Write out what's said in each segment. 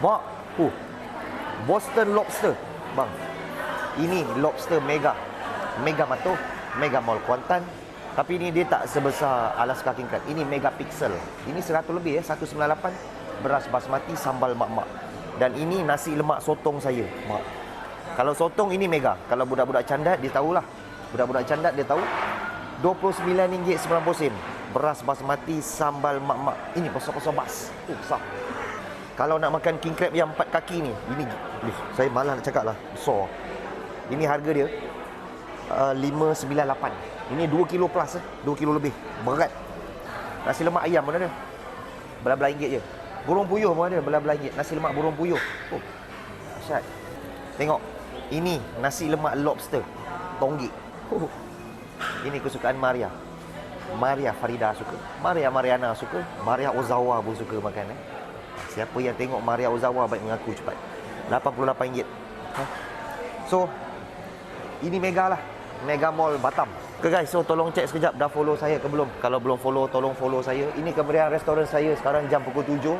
Mak, Boston Lobster. Bang, ini lobster mega. Mega Mato, Mega Mall Kuantan. Tapi ini dia tak sebesar Alaska King Crab. Ini megapixel. Ini 100 lebih 198. Beras basmati, sambal mak-mak. Dan ini nasi lemak sotong saya, mak. Kalau sotong ini mega. Kalau budak-budak candat dia tahulah. Budak-budak candat dia tahu. RM29.90. Beras basmati, sambal mak-mak. Ini besar-besar bas. Besar. Kalau nak makan king crab yang 4 kaki ni, ini saya malas nak cakap lah, besar. Ini harga dia RM598. Ini 2 kilo plus 2 kilo lebih. Berat. Nasi lemak ayam pun ada. Belah-belah RM1 je. Burung puyuh pun ada, belah-belah RM1. Nasi lemak burung puyuh. Dahsyat. Tengok. Ini nasi lemak lobster. Tonggik. Ini kesukaan Maria. Maria Farida suka. Maria Mariana suka. Maria Ozawa pun suka makan. Siapa yang tengok Maria Ozawa baik mengaku cepat. RM88. So, ini mega lah. Mega Mall Batam. Okay guys, so tolong cek sekejap dah follow saya ke belum. Kalau belum follow, tolong follow saya. Ini kemudian restoran saya sekarang jam pukul 7.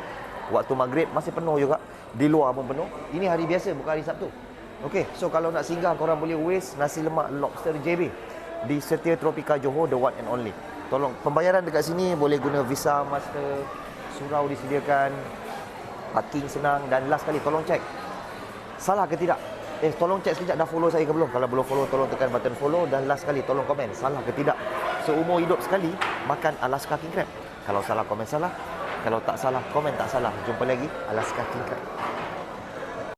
Waktu maghrib masih penuh juga. Di luar pun penuh. Ini hari biasa, bukan hari Sabtu. Okay, so kalau nak singgah korang boleh waste nasi lemak lobster JB di Setia Tropika Johor, the one and only. Tolong, pembayaran dekat sini boleh guna Visa, Master, surau disediakan, parking senang. Dan last kali tolong cek, salah ke tidak? Tolong cek sekejap dah follow saya ke belum. Kalau belum follow, tolong tekan button follow. Dan last kali tolong komen, salah ke tidak? Seumur hidup sekali makan Alaska King Crab. Kalau salah, komen salah. Kalau tak salah, komen tak salah. Jumpa lagi Alaska King Crab.